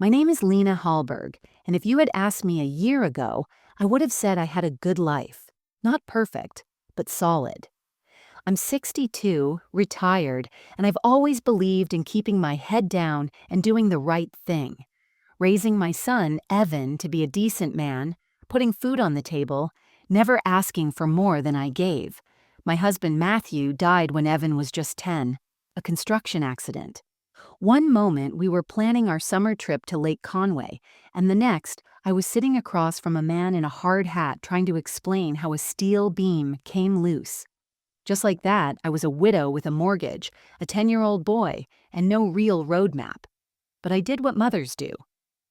My name is Lena Hallberg, and if you had asked me a year ago, I would have said I had a good life. Not perfect, but solid. I'm 62, retired, and I've always believed in keeping my head down and doing the right thing. Raising my son, Evan, to be a decent man, putting food on the table, never asking for more than I gave. My husband, Matthew, died when Evan was just 10, a construction accident. One moment we were planning our summer trip to Lake Conway, and the next I was sitting across from a man in a hard hat trying to explain how a steel beam came loose. Just like that, I was a widow with a mortgage, a 10-year-old boy, and no real roadmap. But I did what mothers do.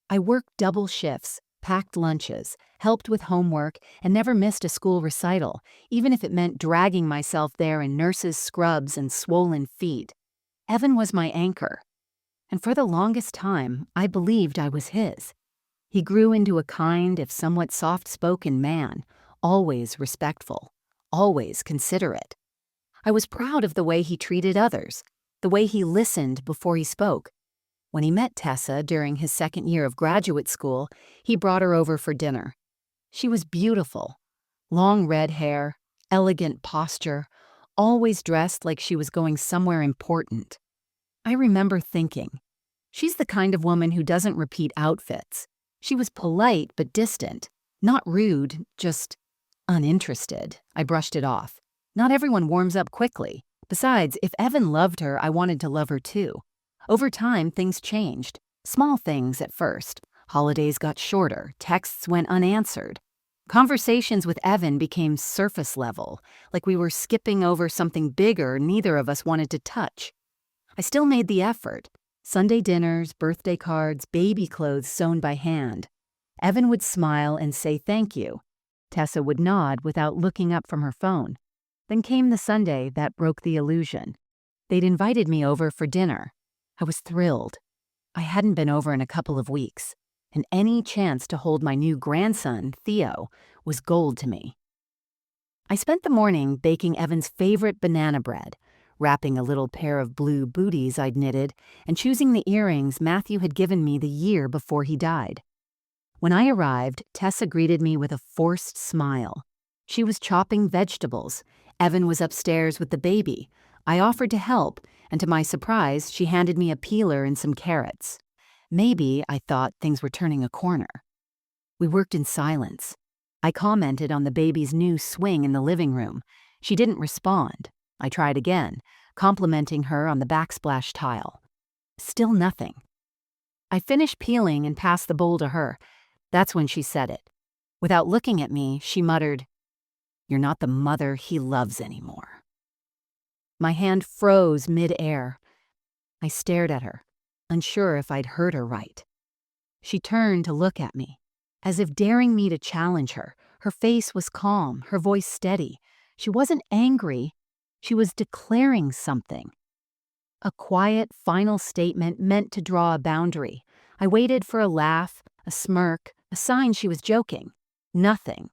I worked double shifts, packed lunches, helped with homework, and never missed a school recital, even if it meant dragging myself there in nurses' scrubs and swollen feet. Evan was my anchor. And for the longest time, I believed I was his. He grew into a kind, if somewhat soft-spoken man, always respectful, always considerate. I was proud of the way he treated others, the way he listened before he spoke. When he met Tessa during his second year of graduate school, he brought her over for dinner. She was beautiful. Long red hair, elegant posture, always dressed like she was going somewhere important. I remember thinking, she's the kind of woman who doesn't repeat outfits. She was polite but distant, not rude, just uninterested. I brushed it off. Not everyone warms up quickly. Besides, if Evan loved her, I wanted to love her too. Over time, things changed. Small things at first. Holidays got shorter, texts went unanswered. Conversations with Evan became surface level, like we were skipping over something bigger neither of us wanted to touch. I still made the effort. Sunday dinners, birthday cards, baby clothes sewn by hand. Evan would smile and say thank you. Tessa would nod without looking up from her phone. Then came the Sunday that broke the illusion. They'd invited me over for dinner. I was thrilled. I hadn't been over in a couple of weeks, and any chance to hold my new grandson, Theo, was gold to me. I spent the morning baking Evan's favorite banana bread, wrapping a little pair of blue booties I'd knitted, and choosing the earrings Matthew had given me the year before he died. When I arrived, Tessa greeted me with a forced smile. She was chopping vegetables. Evan was upstairs with the baby. I offered to help, and to my surprise, she handed me a peeler and some carrots. Maybe, I thought, things were turning a corner. We worked in silence. I commented on the baby's new swing in the living room. She didn't respond. I tried again, complimenting her on the backsplash tile. Still nothing. I finished peeling and passed the bowl to her. That's when she said it. Without looking at me, she muttered, "You're not the mother he loves anymore." My hand froze mid-air. I stared at her, unsure if I'd heard her right. She turned to look at me, as if daring me to challenge her. Her face was calm, her voice steady. She wasn't angry. She was declaring something. A quiet, final statement meant to draw a boundary. I waited for a laugh, a smirk, a sign she was joking. Nothing.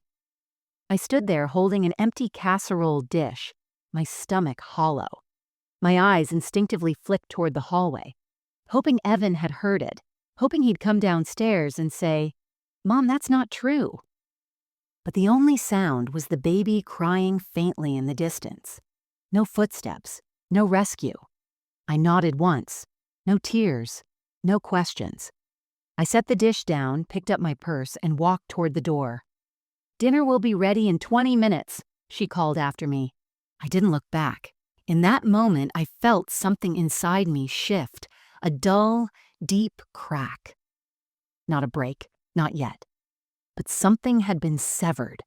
I stood there holding an empty casserole dish, my stomach hollow. My eyes instinctively flicked toward the hallway, hoping Evan had heard it, hoping he'd come downstairs and say, "Mom, that's not true." But the only sound was the baby crying faintly in the distance. No footsteps, no rescue. I nodded once. No tears, no questions. I set the dish down, picked up my purse, and walked toward the door. "Dinner will be ready in 20 minutes, she called after me. I didn't look back. In that moment, I felt something inside me shift, a dull, deep crack. Not a break, not yet. But something had been severed.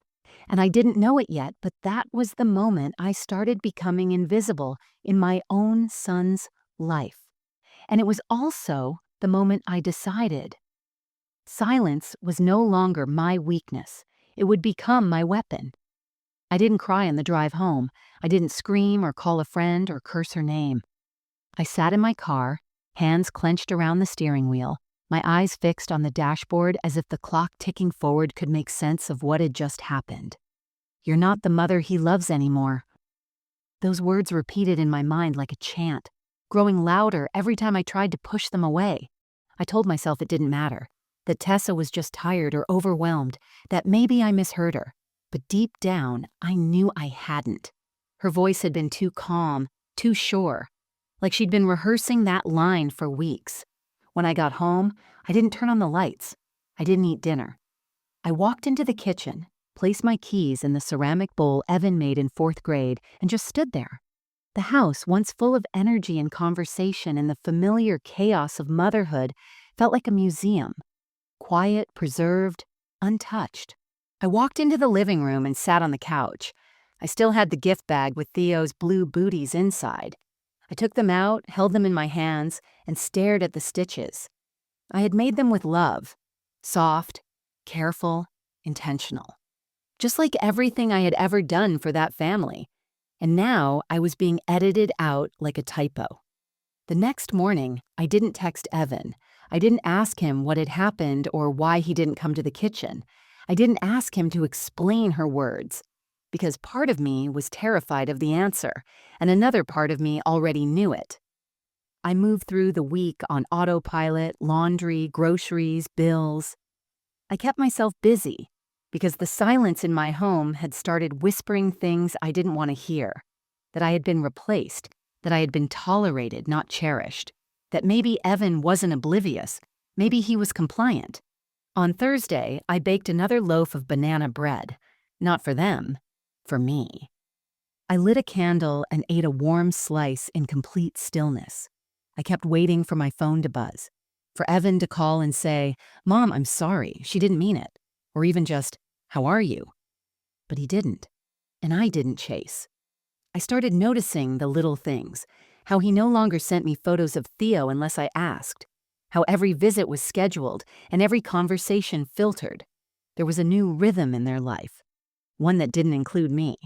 And I didn't know it yet, but that was the moment I started becoming invisible in my own son's life. And it was also the moment I decided silence was no longer my weakness. It would become my weapon. I didn't cry on the drive home. I didn't scream or call a friend or curse her name. I sat in my car, hands clenched around the steering wheel, my eyes fixed on the dashboard as if the clock ticking forward could make sense of what had just happened. "You're not the mother he loves anymore." Those words repeated in my mind like a chant, growing louder every time I tried to push them away. I told myself it didn't matter, that Tessa was just tired or overwhelmed, that maybe I misheard her. But deep down, I knew I hadn't. Her voice had been too calm, too sure, like she'd been rehearsing that line for weeks. When I got home, I didn't turn on the lights. I didn't eat dinner. I walked into the kitchen, placed my keys in the ceramic bowl Evan made in 4th grade, and just stood there. The house, once full of energy and conversation and the familiar chaos of motherhood, felt like a museum. Quiet, preserved, untouched. I walked into the living room and sat on the couch. I still had the gift bag with Theo's blue booties inside. I took them out, held them in my hands, and stared at the stitches. I had made them with love. Soft, careful, intentional. Just like everything I had ever done for that family. And now I was being edited out like a typo. The next morning, I didn't text Evan. I didn't ask him what had happened or why he didn't come to the kitchen. I didn't ask him to explain her words, because part of me was terrified of the answer, and another part of me already knew it. I moved through the week on autopilot, laundry, groceries, bills. I kept myself busy, because the silence in my home had started whispering things I didn't want to hear, that I had been replaced, that I had been tolerated, not cherished, that maybe Evan wasn't oblivious, maybe he was compliant. On Thursday, I baked another loaf of banana bread, not for them, for me. I lit a candle and ate a warm slice in complete stillness. I kept waiting for my phone to buzz, for Evan to call and say, "Mom, I'm sorry, she didn't mean it," or even just, "How are you?" But he didn't, and I didn't chase. I started noticing the little things, how he no longer sent me photos of Theo unless I asked, how every visit was scheduled and every conversation filtered. There was a new rhythm in their life, one that didn't include me.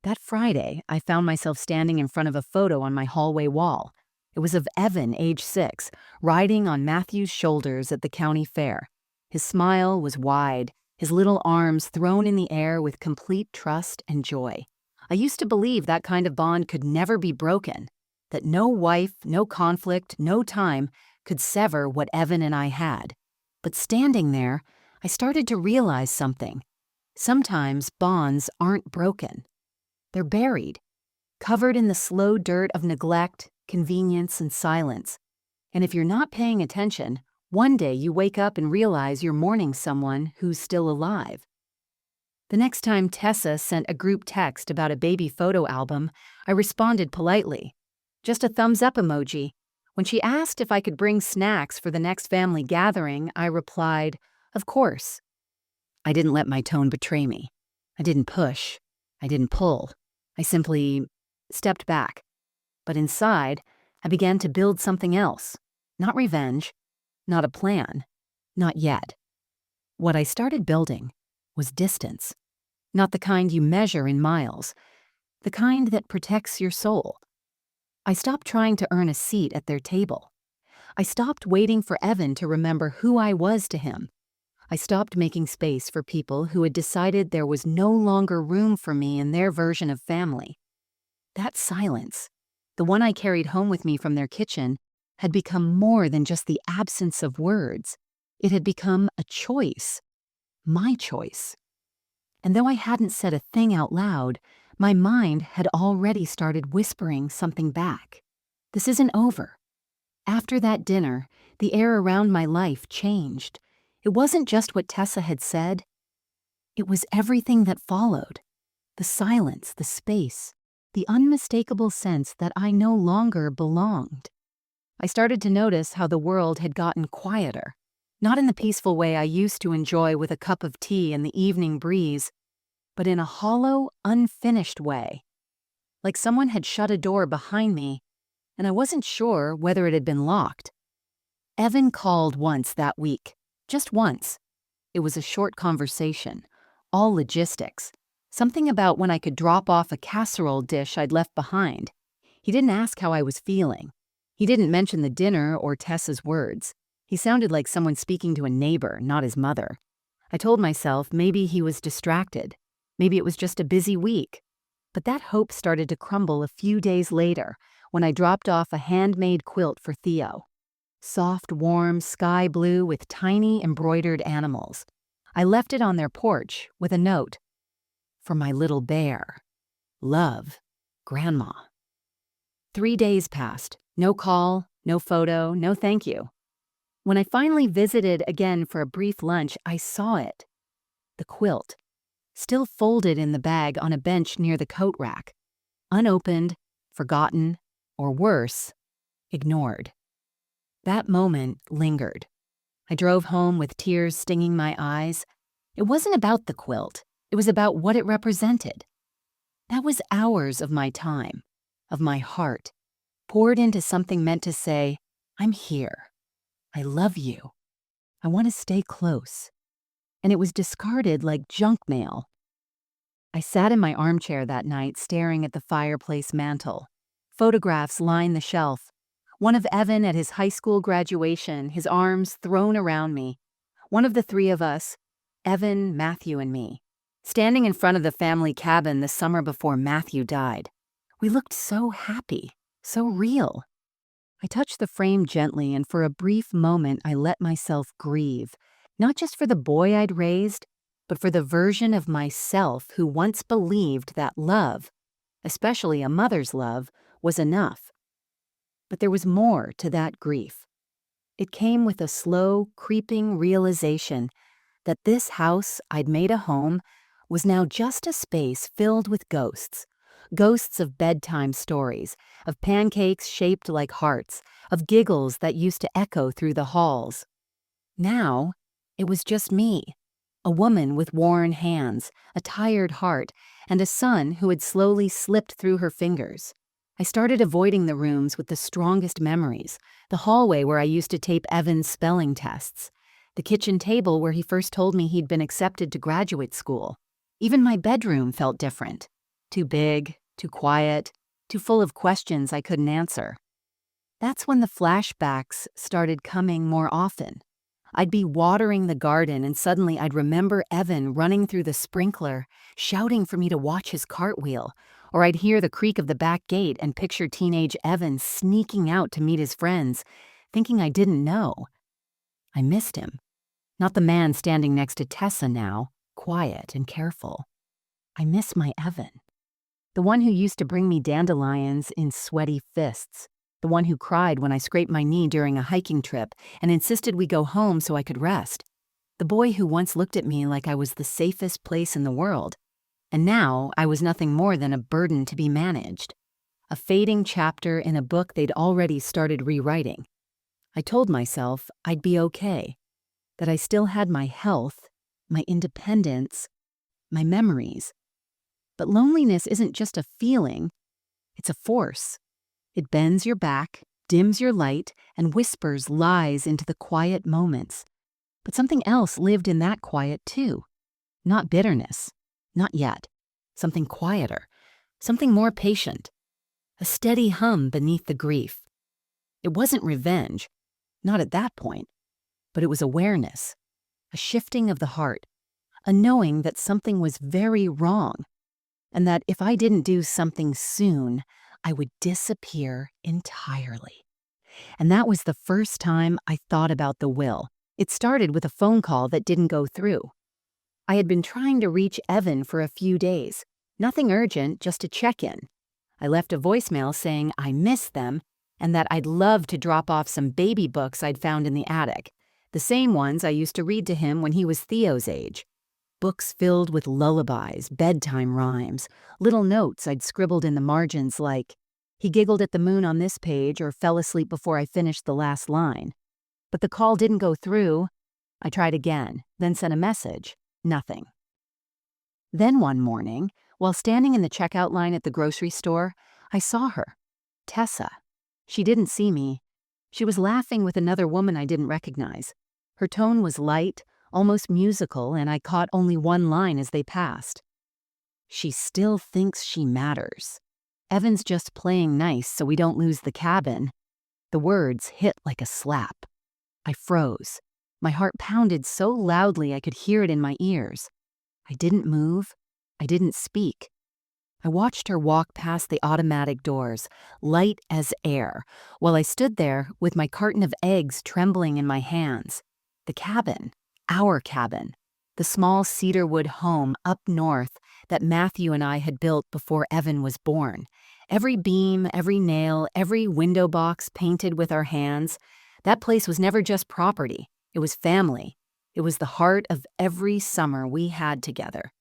That Friday, I found myself standing in front of a photo on my hallway wall. It was of Evan, age 6, riding on Matthew's shoulders at the county fair. His smile was wide, his little arms thrown in the air with complete trust and joy. I used to believe that kind of bond could never be broken, that no wife, no conflict, no time could sever what Evan and I had. But standing there, I started to realize something. Sometimes bonds aren't broken. They're buried, covered in the slow dirt of neglect, convenience, and silence. And if you're not paying attention, one day you wake up and realize you're mourning someone who's still alive. The next time Tessa sent a group text about a baby photo album, I responded politely. Just a thumbs up emoji. When she asked if I could bring snacks for the next family gathering, I replied, "Of course." I didn't let my tone betray me. I didn't push. I didn't pull. I simply stepped back. But inside, I began to build something else. Not revenge. Not a plan. Not yet. What I started building was distance. Not the kind you measure in miles. The kind that protects your soul. I stopped trying to earn a seat at their table. I stopped waiting for Evan to remember who I was to him. I stopped making space for people who had decided there was no longer room for me in their version of family. That silence, the one I carried home with me from their kitchen, had become more than just the absence of words. It had become a choice. My choice. And though I hadn't said a thing out loud, my mind had already started whispering something back. This isn't over. After that dinner, the air around my life changed. It wasn't just what Tessa had said. It was everything that followed. The silence, the space, the unmistakable sense that I no longer belonged. I started to notice how the world had gotten quieter. Not in the peaceful way I used to enjoy with a cup of tea and the evening breeze, but in a hollow, unfinished way. Like someone had shut a door behind me, and I wasn't sure whether it had been locked. Evan called once that week, just once. It was a short conversation, all logistics, something about when I could drop off a casserole dish I'd left behind. He didn't ask how I was feeling. He didn't mention the dinner or Tessa's words. He sounded like someone speaking to a neighbor, not his mother. I told myself maybe he was distracted. Maybe it was just a busy week. But that hope started to crumble a few days later when I dropped off a handmade quilt for Theo. Soft, warm sky blue with tiny embroidered animals. I left it on their porch with a note. For my little bear. Love, Grandma. 3 days passed. No call, no photo, no thank you. When I finally visited again for a brief lunch, I saw it. The quilt, still folded in the bag on a bench near the coat rack. Unopened, forgotten, or worse, ignored. That moment lingered. I drove home with tears stinging my eyes. It wasn't about the quilt. It was about what it represented. That was hours of my time, of my heart, poured into something meant to say, I'm here. I love you. I want to stay close. And it was discarded like junk mail. I sat in my armchair that night staring at the fireplace mantel. Photographs lined the shelf. One of Evan at his high school graduation, his arms thrown around me. One of the three of us, Evan, Matthew, and me, standing in front of the family cabin the summer before Matthew died. We looked so happy, so real. I touched the frame gently, and for a brief moment I let myself grieve, not just for the boy I'd raised, but for the version of myself who once believed that love, especially a mother's love, was enough. But there was more to that grief. It came with a slow, creeping realization that this house I'd made a home was now just a space filled with ghosts. Ghosts of bedtime stories, of pancakes shaped like hearts, of giggles that used to echo through the halls. Now, it was just me, a woman with worn hands, a tired heart, and a son who had slowly slipped through her fingers. I started avoiding the rooms with the strongest memories, the hallway where I used to tape Evan's spelling tests, the kitchen table where he first told me he'd been accepted to graduate school. Even my bedroom felt different. Too big, too quiet, too full of questions I couldn't answer. That's when the flashbacks started coming more often. I'd be watering the garden and suddenly I'd remember Evan running through the sprinkler, shouting for me to watch his cartwheel, or I'd hear the creak of the back gate and picture teenage Evan sneaking out to meet his friends, thinking I didn't know. I missed him. Not the man standing next to Tessa now, quiet and careful. I miss my Evan. The one who used to bring me dandelions in sweaty fists. The one who cried when I scraped my knee during a hiking trip and insisted we go home so I could rest. The boy who once looked at me like I was the safest place in the world. And now I was nothing more than a burden to be managed. A fading chapter in a book they'd already started rewriting. I told myself I'd be okay, that I still had my health, my independence, my memories. But loneliness isn't just a feeling, it's a force. It bends your back, dims your light, and whispers lies into the quiet moments. But something else lived in that quiet too. Not bitterness. Not yet. Something quieter. Something more patient. A steady hum beneath the grief. It wasn't revenge. Not at that point. But it was awareness. A shifting of the heart. A knowing that something was very wrong. And that if I didn't do something soon, I would disappear entirely. And that was the first time I thought about the will. It started with a phone call that didn't go through. I had been trying to reach Evan for a few days. Nothing urgent, just a check-in. I left a voicemail saying I missed them and that I'd love to drop off some baby books I'd found in the attic, the same ones I used to read to him when he was Theo's age. Books filled with lullabies, bedtime rhymes, little notes I'd scribbled in the margins like, he giggled at the moon on this page or fell asleep before I finished the last line. But the call didn't go through. I tried again, then sent a message. Nothing. Then one morning, while standing in the checkout line at the grocery store, I saw her. Tessa. She didn't see me. She was laughing with another woman I didn't recognize. Her tone was light, almost musical, and I caught only one line as they passed. She still thinks she matters. Evan's just playing nice so we don't lose the cabin. The words hit like a slap. I froze. My heart pounded so loudly I could hear it in my ears. I didn't move. I didn't speak. I watched her walk past the automatic doors, light as air, while I stood there with my carton of eggs trembling in my hands. The cabin, our cabin, the small cedarwood home up north that Matthew and I had built before Evan was born. Every beam, every nail, every window box painted with our hands. That place was never just property. It was family. It was the heart of every summer we had together.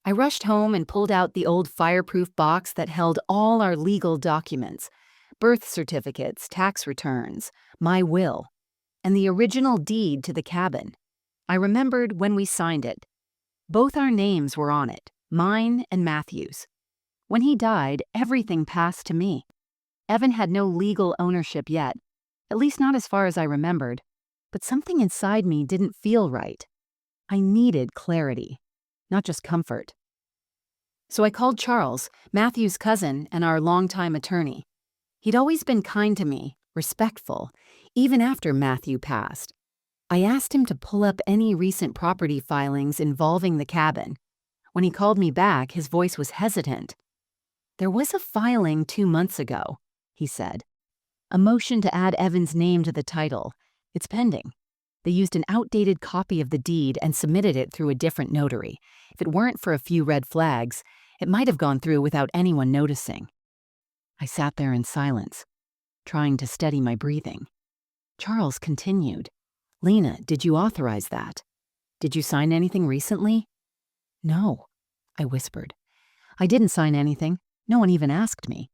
I rushed home and pulled out the old fireproof box that held all our legal documents, birth certificates, tax returns, my will, and the original deed to the cabin. I remembered when we signed it. Both our names were on it, mine and Matthew's. When he died, everything passed to me. Evan had no legal ownership yet, at least not as far as I remembered, but something inside me didn't feel right. I needed clarity, not just comfort. So I called Charles, Matthew's cousin and our longtime attorney. He'd always been kind to me, respectful, even after Matthew passed. I asked him to pull up any recent property filings involving the cabin. When he called me back, his voice was hesitant. "There was a filing 2 months ago," he said. "A motion to add Evan's name to the title. It's pending." They used an outdated copy of the deed and submitted it through a different notary. If it weren't for a few red flags, it might have gone through without anyone noticing. I sat there in silence, trying to steady my breathing. Charles continued. "Lena, did you authorize that? Did you sign anything recently?" "No," I whispered. "I didn't sign anything. No one even asked me."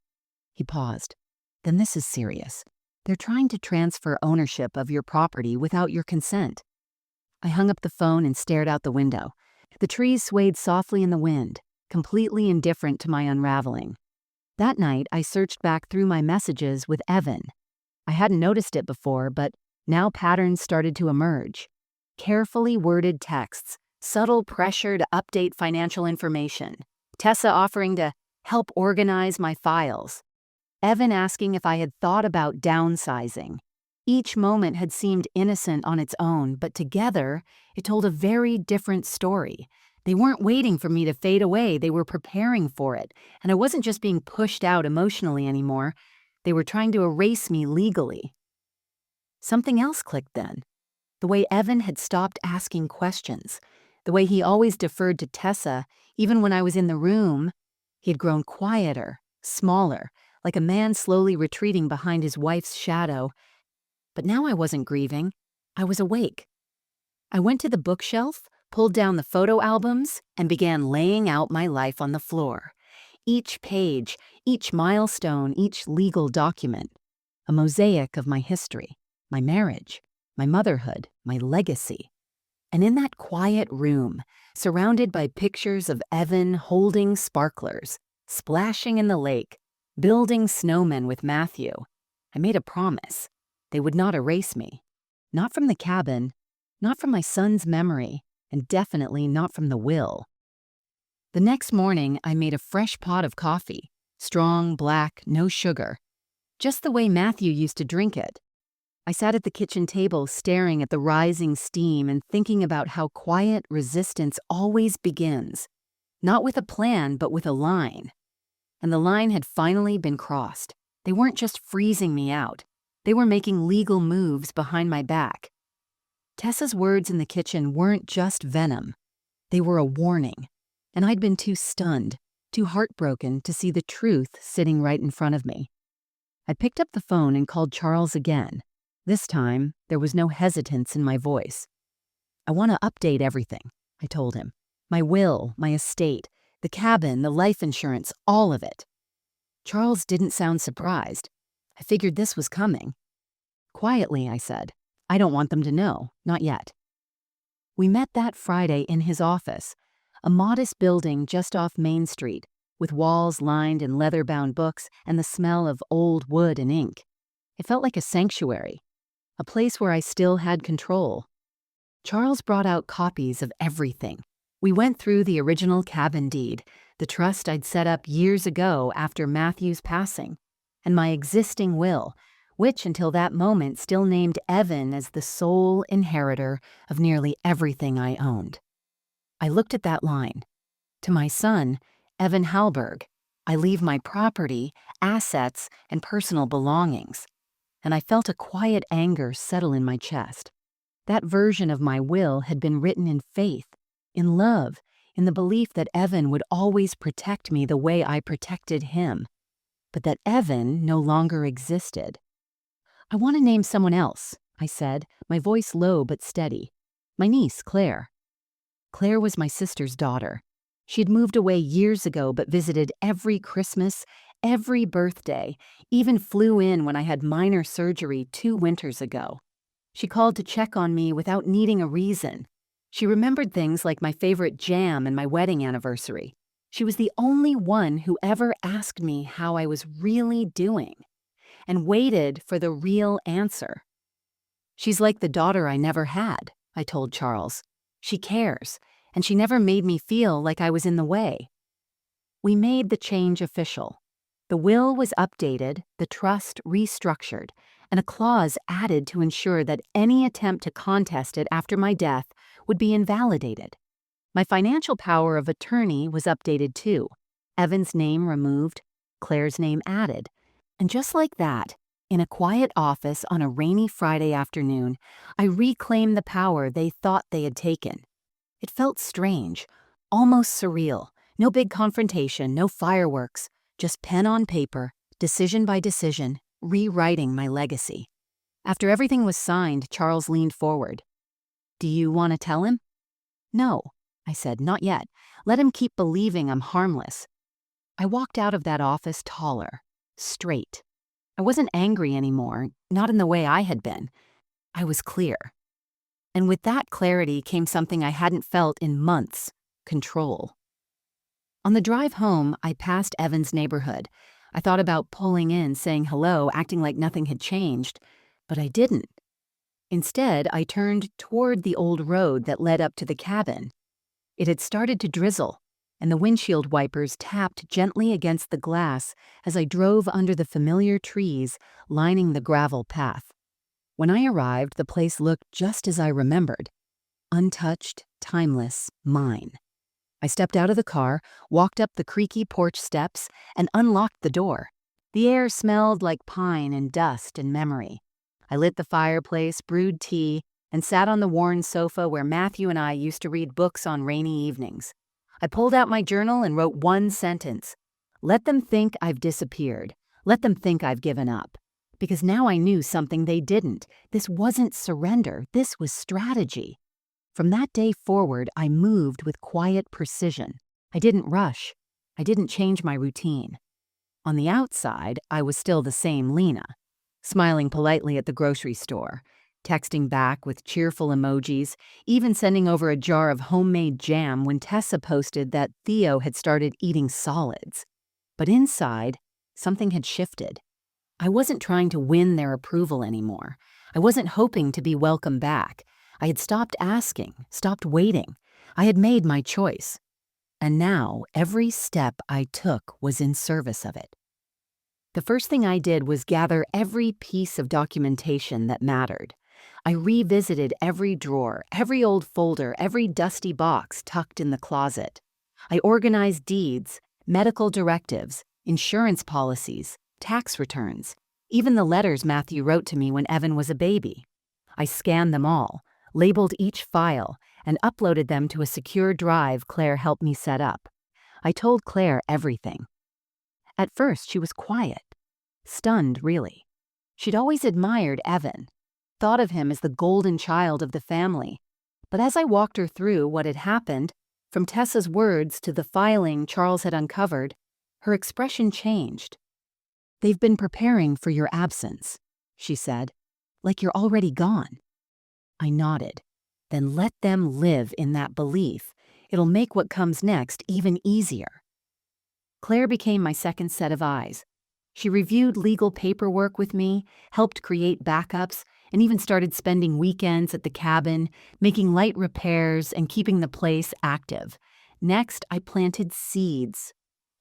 He paused. "Then this is serious. They're trying to transfer ownership of your property without your consent." I hung up the phone and stared out the window. The trees swayed softly in the wind, completely indifferent to my unraveling. That night, I searched back through my messages with Evan. I hadn't noticed it before, but now patterns started to emerge. Carefully worded texts, subtle pressure to update financial information, Tessa offering to help organize my files, Evan asking if I had thought about downsizing. Each moment had seemed innocent on its own, but together, it told a very different story. They weren't waiting for me to fade away, they were preparing for it, and I wasn't just being pushed out emotionally anymore. They were trying to erase me legally. Something else clicked then. The way Evan had stopped asking questions, the way he always deferred to Tessa, even when I was in the room. He had grown quieter, smaller, like a man slowly retreating behind his wife's shadow. But now I wasn't grieving. I was awake. I went to the bookshelf, pulled down the photo albums, and began laying out my life on the floor. Each page, each milestone, each legal document. A mosaic of my history, my marriage, my motherhood, my legacy. And in that quiet room, surrounded by pictures of Evan holding sparklers, splashing in the lake, building snowmen with Matthew, I made a promise. They would not erase me. Not from the cabin, not from my son's memory, and definitely not from the will. The next morning, I made a fresh pot of coffee, strong, black, no sugar, just the way Matthew used to drink it. I sat at the kitchen table staring at the rising steam and thinking about how quiet resistance always begins, not with a plan, but with a line. And the line had finally been crossed. They weren't just freezing me out. They were making legal moves behind my back. Tessa's words in the kitchen weren't just venom. They were a warning. And I'd been too stunned, too heartbroken to see the truth sitting right in front of me. I picked up the phone and called Charles again. This time, there was no hesitance in my voice. "I want to update everything," I told him. "My will, my estate, the cabin, the life insurance, all of it." Charles didn't sound surprised. I figured this was coming. Quietly, I said, "I don't want them to know, not yet." We met that Friday in his office, a modest building just off Main Street, with walls lined in leather-bound books and the smell of old wood and ink. It felt like a sanctuary, a place where I still had control. Charles brought out copies of everything. We went through the original cabin deed, the trust I'd set up years ago after Matthew's passing, and my existing will, which until that moment still named Evan as the sole inheritor of nearly everything I owned. I looked at that line. To my son, Evan Halberg. I leave my property, assets, and personal belongings. And I felt a quiet anger settle in my chest. That version of my will had been written in faith, in love, in the belief that Evan would always protect me the way I protected him, but that Evan no longer existed. "I want to name someone else," I said, my voice low but steady. "My niece, Claire." Claire was my sister's daughter. She had moved away years ago but visited every Christmas, every birthday, even flew in when I had minor surgery 2 winters ago. She called to check on me without needing a reason. She remembered things like my favorite jam and my wedding anniversary. She was the only one who ever asked me how I was really doing and waited for the real answer. "She's like the daughter I never had," I told Charles. "She cares, and she never made me feel like I was in the way." We made the change official. The will was updated, the trust restructured, and a clause added to ensure that any attempt to contest it after my death would be invalidated. My financial power of attorney was updated too. Evan's name removed, Claire's name added. And just like that, in a quiet office on a rainy Friday afternoon, I reclaimed the power they thought they had taken. It felt strange, almost surreal. No big confrontation, no fireworks, just pen on paper, decision by decision, rewriting my legacy. After everything was signed, Charles leaned forward. "Do you want to tell him?" "No," I said, "not yet. Let him keep believing I'm harmless." I walked out of that office taller, straight. I wasn't angry anymore, not in the way I had been. I was clear. And with that clarity came something I hadn't felt in months: control. On the drive home, I passed Evan's neighborhood. I thought about pulling in, saying hello, acting like nothing had changed, but I didn't. Instead, I turned toward the old road that led up to the cabin. It had started to drizzle, and the windshield wipers tapped gently against the glass as I drove under the familiar trees lining the gravel path. When I arrived, the place looked just as I remembered. Untouched, timeless, mine. I stepped out of the car, walked up the creaky porch steps, and unlocked the door. The air smelled like pine and dust and memory. I lit the fireplace, brewed tea, and sat on the worn sofa where Matthew and I used to read books on rainy evenings. I pulled out my journal and wrote one sentence: "Let them think I've disappeared. Let them think I've given up." Because now I knew something they didn't. This wasn't surrender. This was strategy. From that day forward, I moved with quiet precision. I didn't rush. I didn't change my routine. On the outside, I was still the same Lena, smiling politely at the grocery store, texting back with cheerful emojis, even sending over a jar of homemade jam when Tessa posted that Theo had started eating solids. But inside, something had shifted. I wasn't trying to win their approval anymore. I wasn't hoping to be welcome back. I had stopped asking, stopped waiting. I had made my choice. And now, every step I took was in service of it. The first thing I did was gather every piece of documentation that mattered. I revisited every drawer, every old folder, every dusty box tucked in the closet. I organized deeds, medical directives, insurance policies, tax returns, even the letters Matthew wrote to me when Evan was a baby. I scanned them all, labeled each file, and uploaded them to a secure drive Claire helped me set up. I told Claire everything. At first, she was quiet, stunned, really. She'd always admired Evan, thought of him as the golden child of the family. But as I walked her through what had happened, from Tessa's words to the filing Charles had uncovered, her expression changed. "They've been preparing for your absence," she said, "like you're already gone." I nodded. "Then let them live in that belief. It'll make what comes next even easier." Claire became my second set of eyes. She reviewed legal paperwork with me, helped create backups, and even started spending weekends at the cabin, making light repairs and keeping the place active. Next, I planted seeds.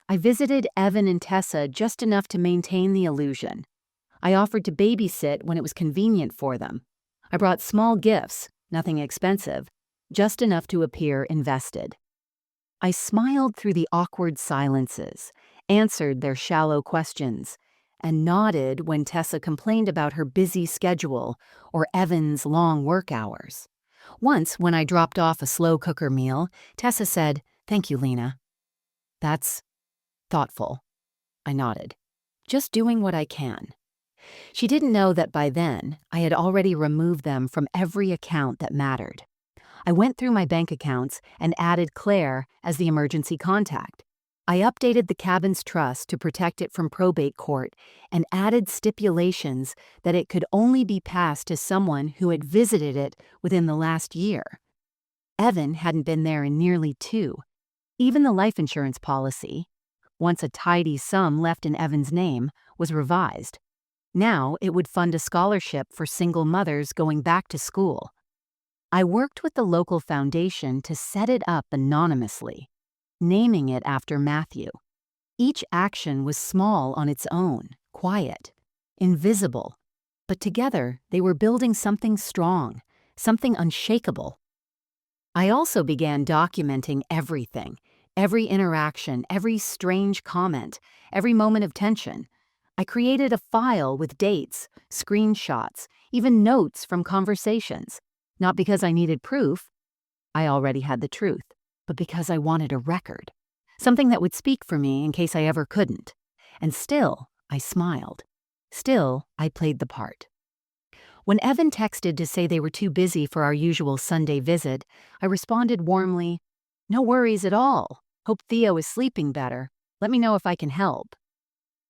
I visited Evan and Tessa just enough to maintain the illusion. I offered to babysit when it was convenient for them. I brought small gifts, nothing expensive, just enough to appear invested. I smiled through the awkward silences, answered their shallow questions, and nodded when Tessa complained about her busy schedule or Evan's long work hours. Once, when I dropped off a slow cooker meal, Tessa said, "Thank you, Lena." "That's thoughtful." I nodded. "Just doing what I can." She didn't know that by then, I had already removed them from every account that mattered. I went through my bank accounts and added Claire as the emergency contact. I updated the cabin's trust to protect it from probate court and added stipulations that it could only be passed to someone who had visited it within the last year. Evan hadn't been there in nearly 2. Even the life insurance policy, once a tidy sum left in Evan's name, was revised. Now it would fund a scholarship for single mothers going back to school. I worked with the local foundation to set it up anonymously, naming it after Matthew. Each action was small on its own, quiet, invisible, but together they were building something strong, something unshakable. I also began documenting everything, every interaction, every strange comment, every moment of tension. I created a file with dates, screenshots, even notes from conversations. Not because I needed proof, I already had the truth, but because I wanted a record, something that would speak for me in case I ever couldn't. And still, I smiled. Still, I played the part. When Evan texted to say they were too busy for our usual Sunday visit, I responded warmly, "No worries at all. Hope Theo is sleeping better. Let me know if I can help."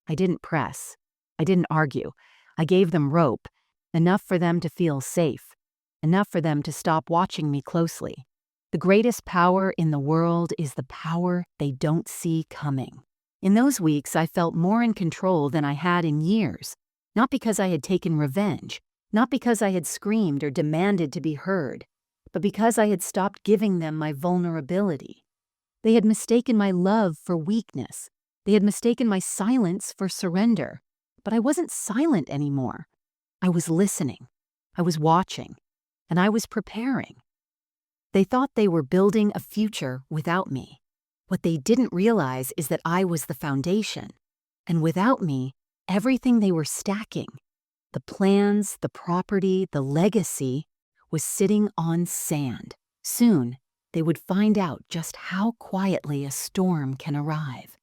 I didn't press. I didn't argue. I gave them rope, enough for them to feel safe, enough for them to stop watching me closely. The greatest power in the world is the power they don't see coming. In those weeks, I felt more in control than I had in years, not because I had taken revenge, not because I had screamed or demanded to be heard, but because I had stopped giving them my vulnerability. They had mistaken my love for weakness. They had mistaken my silence for surrender. But I wasn't silent anymore. I was listening. I was watching. And I was preparing. They thought they were building a future without me. What they didn't realize is that I was the foundation. And without me, everything they were stacking, the plans, the property, the legacy, was sitting on sand. Soon, they would find out just how quietly a storm can arrive.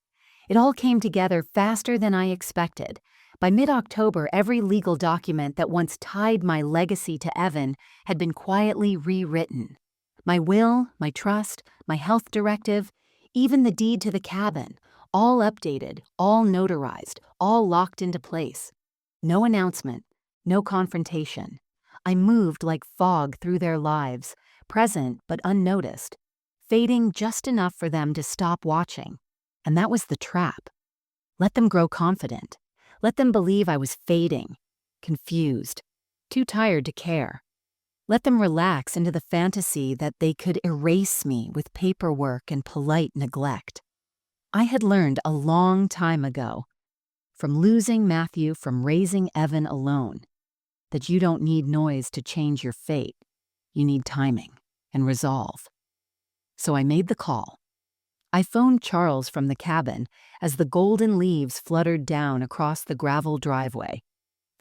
It all came together faster than I expected. By mid-October, every legal document that once tied my legacy to Evan had been quietly rewritten. My will, my trust, my health directive, even the deed to the cabin, all updated, all notarized, all locked into place. No announcement, no confrontation. I moved like fog through their lives, present but unnoticed, fading just enough for them to stop watching. And that was the trap. Let them grow confident. Let them believe I was fading, confused, too tired to care. Let them relax into the fantasy that they could erase me with paperwork and polite neglect. I had learned a long time ago, from losing Matthew, from raising Evan alone, that you don't need noise to change your fate. You need timing and resolve. So I made the call. I phoned Charles from the cabin as the golden leaves fluttered down across the gravel driveway.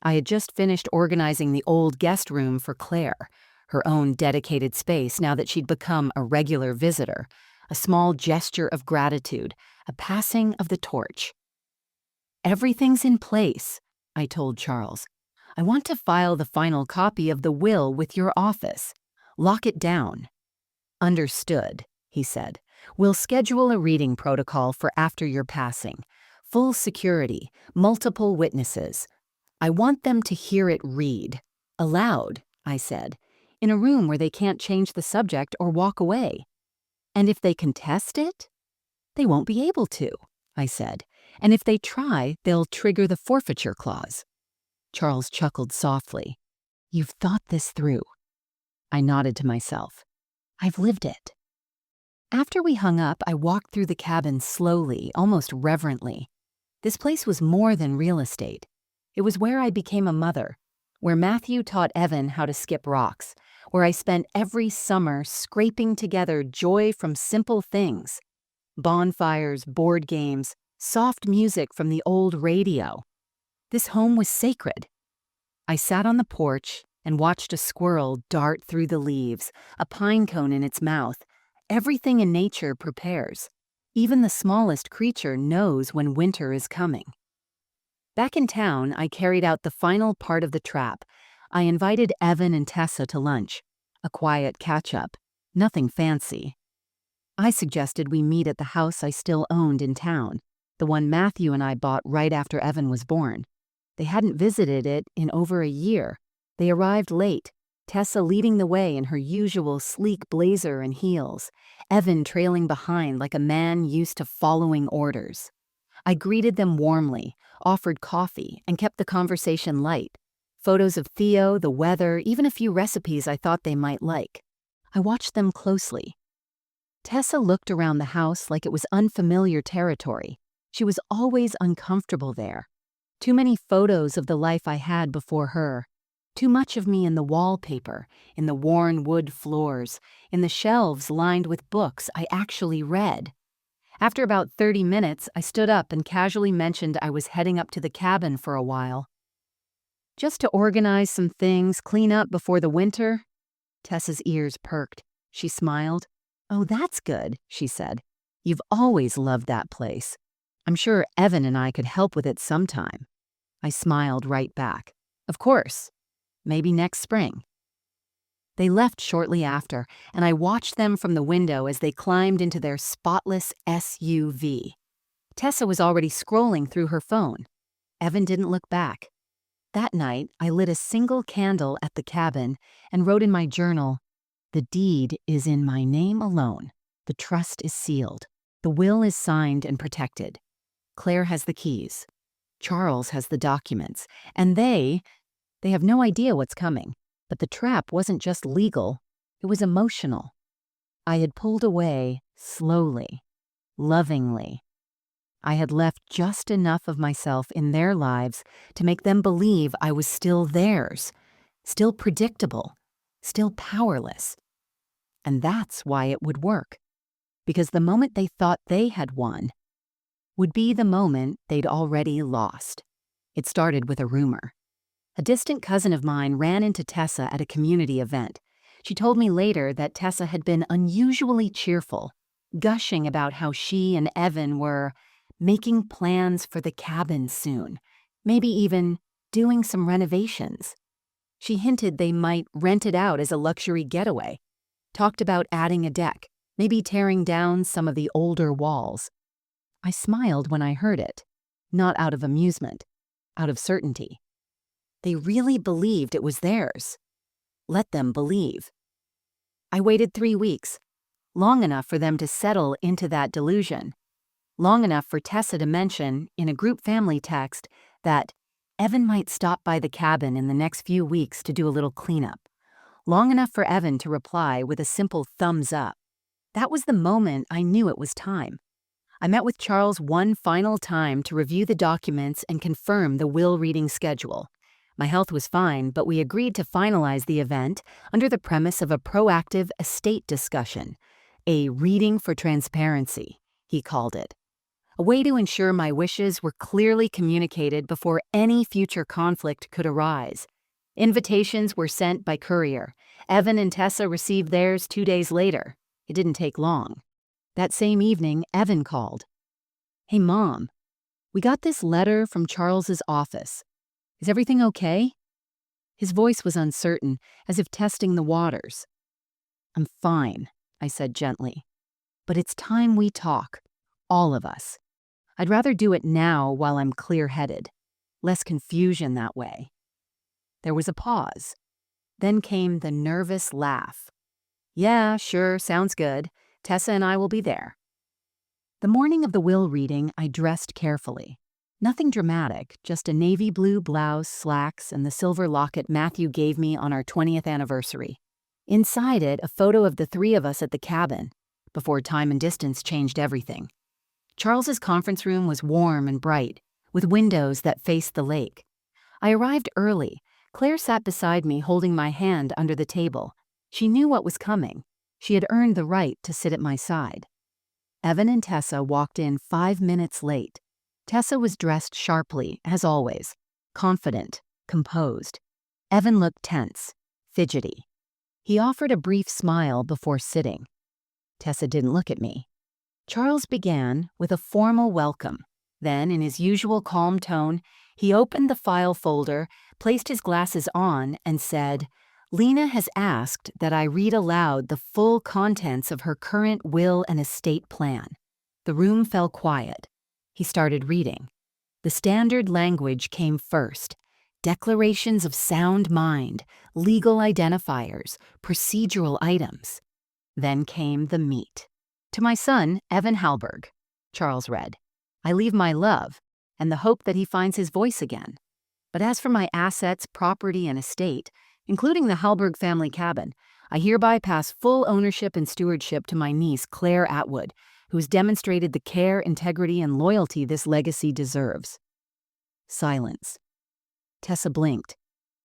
I had just finished organizing the old guest room for Claire, her own dedicated space now that she'd become a regular visitor, a small gesture of gratitude, a passing of the torch. "Everything's in place," I told Charles. "I want to file the final copy of the will with your office. Lock it down." "Understood," he said. "We'll schedule a reading protocol for after your passing. Full security, multiple witnesses. I want them to hear it read. Aloud," I said, "in a room where they can't change the subject or walk away. And if they contest it, they won't be able to," I said. "And if they try, they'll trigger the forfeiture clause." Charles chuckled softly. "You've thought this through." I nodded to myself. "I've lived it." After we hung up, I walked through the cabin slowly, almost reverently. This place was more than real estate. It was where I became a mother, where Matthew taught Evan how to skip rocks, where I spent every summer scraping together joy from simple things, Bonfires, board games, soft music from the old radio. This home was sacred. I sat on the porch and watched a squirrel dart through the leaves, a pine cone in its mouth. Everything in nature prepares. Even the smallest creature knows when winter is coming. Back in town, I carried out the final part of the trap. I invited Evan and Tessa to lunch. A quiet catch-up. Nothing fancy. I suggested we meet at the house I still owned in town, the one Matthew and I bought right after Evan was born. They hadn't visited it in over a year. They arrived late, Tessa leading the way in her usual sleek blazer and heels, Evan trailing behind like a man used to following orders. I greeted them warmly, offered coffee, and kept the conversation light. Photos of Theo, the weather, even a few recipes I thought they might like. I watched them closely. Tessa looked around the house like it was unfamiliar territory. She was always uncomfortable there. Too many photos of the life I had before her. Too much of me in the wallpaper, in the worn wood floors, in the shelves lined with books I actually read. After about 30 minutes, I stood up and casually mentioned I was heading up to the cabin for a while. Just to organize some things, clean up before the winter? Tessa's ears perked. She smiled. "Oh, that's good," she said. "You've always loved that place. I'm sure Evan and I could help with it sometime." I smiled right back. "Of course. Maybe next spring." They left shortly after, and I watched them from the window as they climbed into their spotless SUV. Tessa was already scrolling through her phone. Evan didn't look back. That night, I lit a single candle at the cabin and wrote in my journal, "The deed is in my name alone. The trust is sealed. The will is signed and protected. Claire has the keys. Charles has the documents. And they have no idea what's coming. But the trap wasn't just legal, it was emotional. I had pulled away slowly, lovingly. I had left just enough of myself in their lives to make them believe I was still theirs, still predictable, still powerless. And that's why it would work. Because the moment they thought they had won would be the moment they'd already lost. It started with a rumor. A distant cousin of mine ran into Tessa at a community event. She told me later that Tessa had been unusually cheerful, gushing about how she and Evan were making plans for the cabin soon, maybe even doing some renovations. She hinted they might rent it out as a luxury getaway, talked about adding a deck, maybe tearing down some of the older walls. I smiled when I heard it, not out of amusement, out of certainty. They really believed it was theirs. Let them believe. I waited 3 weeks, long enough for them to settle into that delusion, long enough for Tessa to mention in a group family text that Evan might stop by the cabin in the next few weeks to do a little cleanup, long enough for Evan to reply with a simple thumbs up. That was the moment I knew it was time. I met with Charles one final time to review the documents and confirm the will reading schedule. My health was fine, but we agreed to finalize the event under the premise of a proactive estate discussion, a reading for transparency, he called it. A way to ensure my wishes were clearly communicated before any future conflict could arise. Invitations were sent by courier. Evan and Tessa received theirs 2 days later. It didn't take long. That same evening, Evan called. "Hey, Mom, we got this letter from Charles's office. Is everything okay?" His voice was uncertain, as if testing the waters. "I'm fine," I said gently. "But it's time we talk, all of us. I'd rather do it now while I'm clear-headed. Less confusion that way." There was a pause. Then came the nervous laugh. "Yeah, sure, sounds good. Tessa and I will be there." The morning of the will reading, I dressed carefully. Nothing dramatic, just a navy blue blouse, slacks, and the silver locket Matthew gave me on our 20th anniversary. Inside it, a photo of the 3 of us at the cabin, before time and distance changed everything. Charles's conference room was warm and bright, with windows that faced the lake. I arrived early. Claire sat beside me, holding my hand under the table. She knew what was coming. She had earned the right to sit at my side. Evan and Tessa walked in 5 minutes late. Tessa was dressed sharply, as always, confident, composed. Evan looked tense, fidgety. He offered a brief smile before sitting. Tessa didn't look at me. Charles began with a formal welcome. Then, in his usual calm tone, he opened the file folder, placed his glasses on, and said, "Lena has asked that I read aloud the full contents of her current will and estate plan." The room fell quiet. He started reading. The standard language came first. Declarations of sound mind, legal identifiers, procedural items. Then came the meat. "To my son, Evan Halberg," Charles read, "I leave my love and the hope that he finds his voice again. But as for my assets, property, and estate, including the Halberg family cabin, I hereby pass full ownership and stewardship to my niece, Claire Atwood, who has demonstrated the care, integrity, and loyalty this legacy deserves." Silence. Tessa blinked.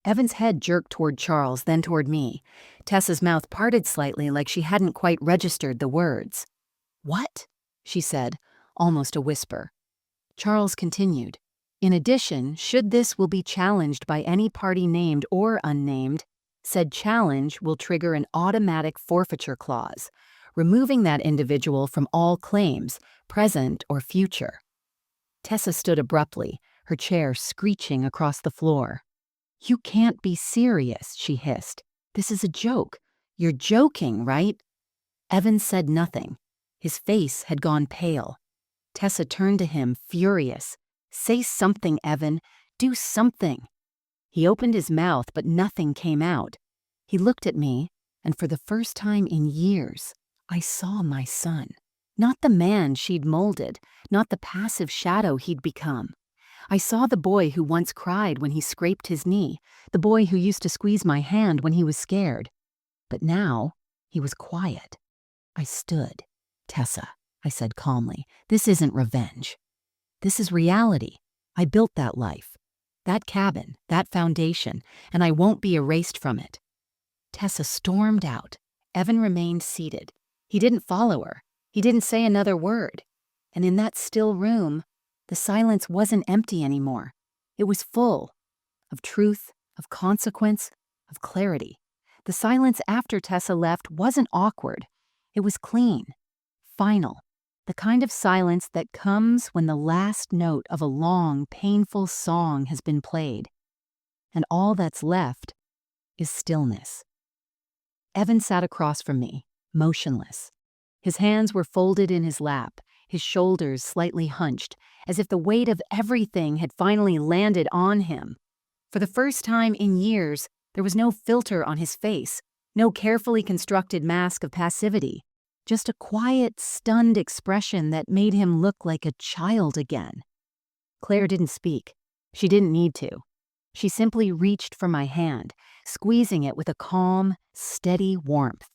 Evan's head jerked toward Charles, then toward me. Tessa's mouth parted slightly like she hadn't quite registered the words. "What?" she said, almost a whisper. Charles continued. "In addition, should this will be challenged by any party named or unnamed, said challenge will trigger an automatic forfeiture clause, removing that individual from all claims, present or future." Tessa stood abruptly, her chair screeching across the floor. "You can't be serious," she hissed. "This is a joke. You're joking, right?" Evan said nothing. His face had gone pale. Tessa turned to him, furious. "Say something, Evan. Do something." He opened his mouth, but nothing came out. He looked at me, and for the first time in years, I saw my son. Not the man she'd molded, not the passive shadow he'd become. I saw the boy who once cried when he scraped his knee, the boy who used to squeeze my hand when he was scared. But now, he was quiet. I stood. "Tessa," I said calmly, "this isn't revenge. This is reality. I built that life, that cabin, that foundation, and I won't be erased from it." Tessa stormed out. Evan remained seated. He didn't follow her. He didn't say another word. And in that still room, the silence wasn't empty anymore. It was full of truth, of consequence, of clarity. The silence after Tessa left wasn't awkward. It was clean, final, the kind of silence that comes when the last note of a long, painful song has been played, and all that's left is stillness. Evan sat across from me, motionless. His hands were folded in his lap, his shoulders slightly hunched, as if the weight of everything had finally landed on him. For the first time in years, there was no filter on his face, no carefully constructed mask of passivity, just a quiet, stunned expression that made him look like a child again. Claire didn't speak. She didn't need to. She simply reached for my hand, squeezing it with a calm, steady warmth.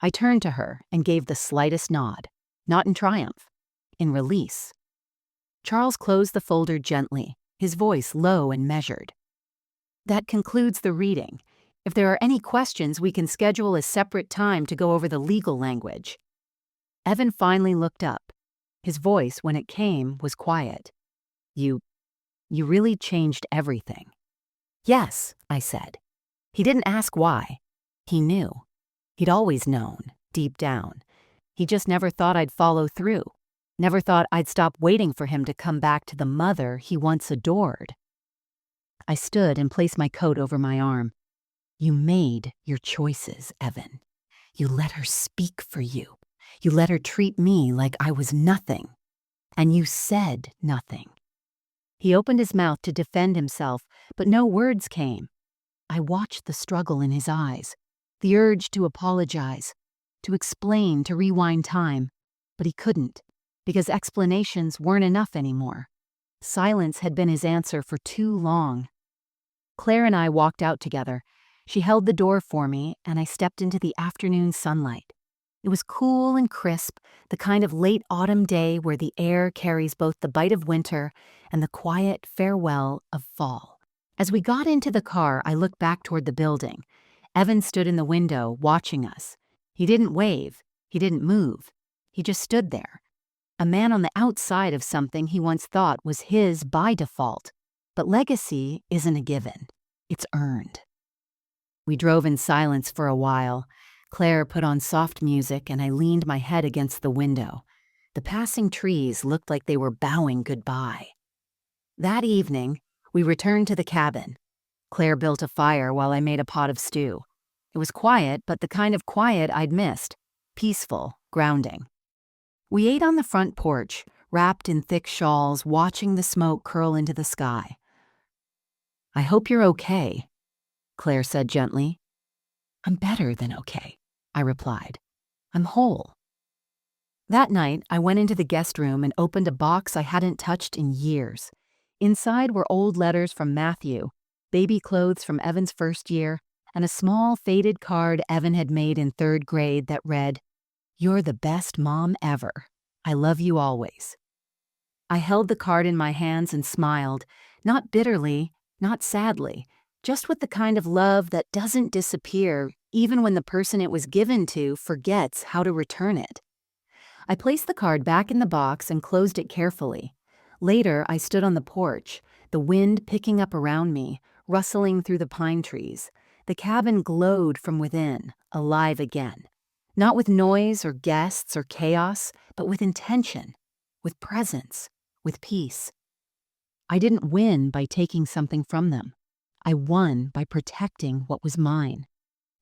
I turned to her and gave the slightest nod, not in triumph, in release. Charles closed the folder gently, his voice low and measured. "That concludes the reading. If there are any questions, we can schedule a separate time to go over the legal language." Evan finally looked up. His voice, when it came, was quiet. You really changed everything." "Yes," I said. He didn't ask why. He knew. He'd always known, deep down. He just never thought I'd follow through. Never thought I'd stop waiting for him to come back to the mother he once adored. I stood and placed my coat over my arm. "You made your choices, Evan. You let her speak for you. You let her treat me like I was nothing. And you said nothing." He opened his mouth to defend himself, but no words came. I watched the struggle in his eyes, the urge to apologize, to explain, to rewind time, but he couldn't, because explanations weren't enough anymore. Silence had been his answer for too long. Claire and I walked out together. She held the door for me, and I stepped into the afternoon sunlight. It was cool and crisp, the kind of late autumn day where the air carries both the bite of winter and the quiet farewell of fall. As we got into the car, I looked back toward the building. Evan stood in the window, watching us. He didn't wave. He didn't move. He just stood there, A man on the outside of something he once thought was his by default. But legacy isn't a given. It's earned. We drove in silence for a while. Claire put on soft music and I leaned my head against the window. The passing trees looked like they were bowing goodbye. That evening, we returned to the cabin. Claire built a fire while I made a pot of stew. It was quiet, but the kind of quiet I'd missed. Peaceful, grounding. We ate on the front porch, wrapped in thick shawls, watching the smoke curl into the sky. "I hope you're okay," Claire said gently. "I'm better than okay," I replied. "I'm whole." That night, I went into the guest room and opened a box I hadn't touched in years. Inside were old letters from Matthew, baby clothes from Evan's first year, and a small faded card Evan had made in 3rd grade that read, "You're the best mom ever. I love you always." I held the card in my hands and smiled, not bitterly, not sadly, just with the kind of love that doesn't disappear even when the person it was given to forgets how to return it. I placed the card back in the box and closed it carefully. Later, I stood on the porch, the wind picking up around me, rustling through the pine trees. The cabin glowed from within, alive again. Not with noise or guests or chaos, but with intention, with presence, with peace. I didn't win by taking something from them. I won by protecting what was mine,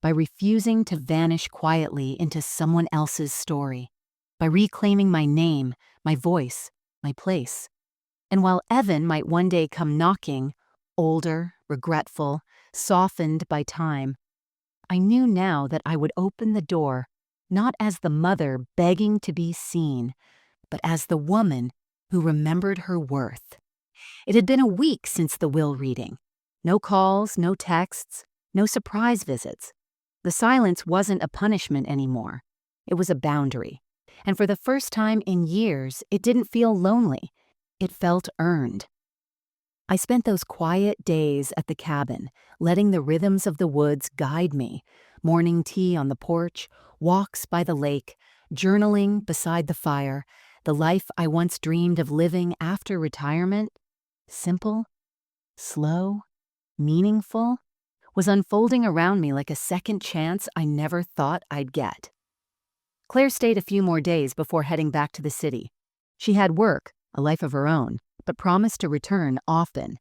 by refusing to vanish quietly into someone else's story, by reclaiming my name, my voice, my place. And while Evan might one day come knocking, older, regretful, softened by time, I knew now that I would open the door, not as the mother begging to be seen, but as the woman who remembered her worth. It had been a week since the will reading. No calls, no texts, no surprise visits. The silence wasn't a punishment anymore. It was a boundary. And for the first time in years, it didn't feel lonely. It felt earned. I spent those quiet days at the cabin, letting the rhythms of the woods guide me. Morning tea on the porch, walks by the lake, journaling beside the fire, the life I once dreamed of living after retirement, simple, slow, meaningful, was unfolding around me like a second chance I never thought I'd get. Claire stayed a few more days before heading back to the city. She had work, a life of her own, but promised to return often.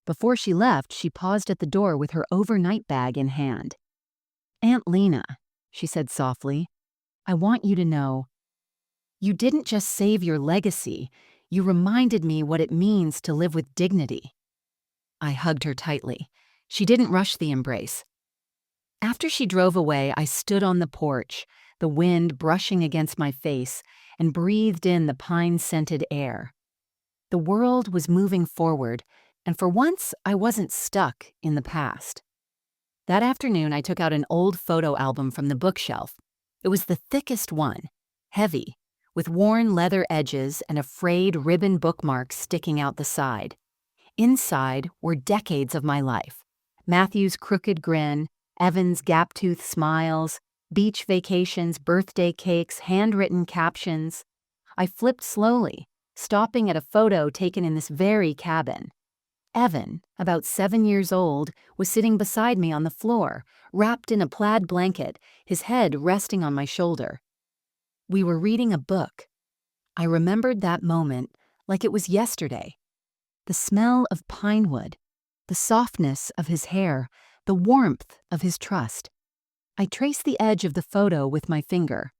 Before she left, she paused at the door with her overnight bag in hand. "Aunt Lena," she said softly, "I want you to know, you didn't just save your legacy, you reminded me what it means to live with dignity." I hugged her tightly. She didn't rush the embrace. After she drove away, I stood on the porch, the wind brushing against my face, and breathed in the pine-scented air. The world was moving forward, and for once I wasn't stuck in the past. That afternoon, I took out an old photo album from the bookshelf. It was the thickest one, heavy, with worn leather edges and a frayed ribbon bookmark sticking out the side. Inside were decades of my life. Matthew's crooked grin, Evan's gap-toothed smiles, beach vacations, birthday cakes, handwritten captions. I flipped slowly, stopping at a photo taken in this very cabin. Evan, about 7 years old, was sitting beside me on the floor, wrapped in a plaid blanket, his head resting on my shoulder. We were reading a book. I remembered that moment like it was yesterday. The smell of pine wood, the softness of his hair, the warmth of his trust. I traced the edge of the photo with my finger.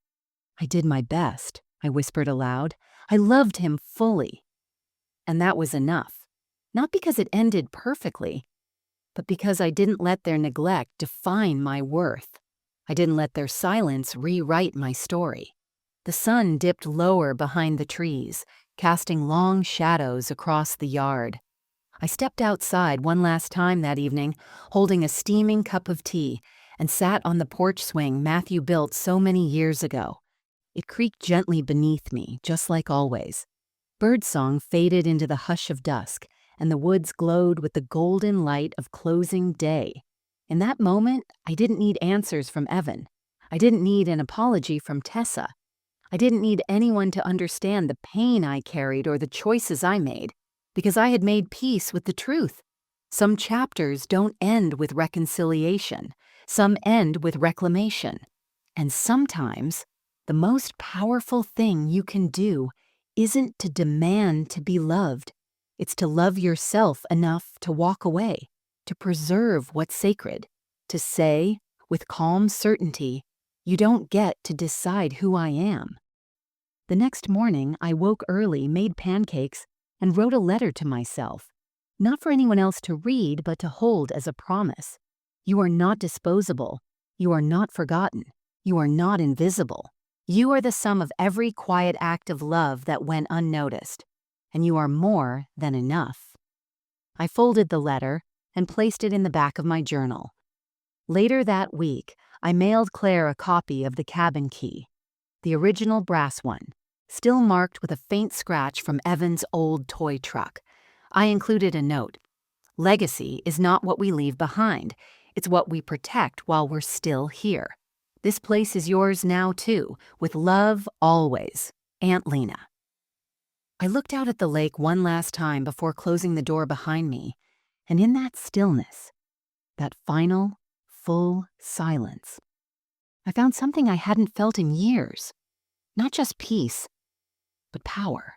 "I did my best," I whispered aloud. "I loved him fully." And that was enough. Not because it ended perfectly, but because I didn't let their neglect define my worth. I didn't let their silence rewrite my story. The sun dipped lower behind the trees, casting long shadows across the yard. I stepped outside one last time that evening, holding a steaming cup of tea, and sat on the porch swing Matthew built so many years ago. It creaked gently beneath me, just like always. Birdsong faded into the hush of dusk, and the woods glowed with the golden light of closing day. In that moment, I didn't need answers from Evan. I didn't need an apology from Tessa. I didn't need anyone to understand the pain I carried or the choices I made, because I had made peace with the truth. Some chapters don't end with reconciliation, some end with reclamation. And sometimes, the most powerful thing you can do isn't to demand to be loved. It's to love yourself enough to walk away, to preserve what's sacred, to say, with calm certainty, you don't get to decide who I am. The next morning, I woke early, made pancakes, and wrote a letter to myself. Not for anyone else to read, but to hold as a promise. You are not disposable. You are not forgotten. You are not invisible. You are the sum of every quiet act of love that went unnoticed. And you are more than enough. I folded the letter and placed it in the back of my journal. Later that week, I mailed Claire a copy of The Cabin Key, the original brass one, still marked with a faint scratch from Evan's old toy truck. I included a note. Legacy is not what we leave behind. It's what we protect while we're still here. This place is yours now, too, with love always. Aunt Lena. I looked out at the lake one last time before closing the door behind me, and in that stillness, that final, full silence, I found something I hadn't felt in years. Not just peace, but power.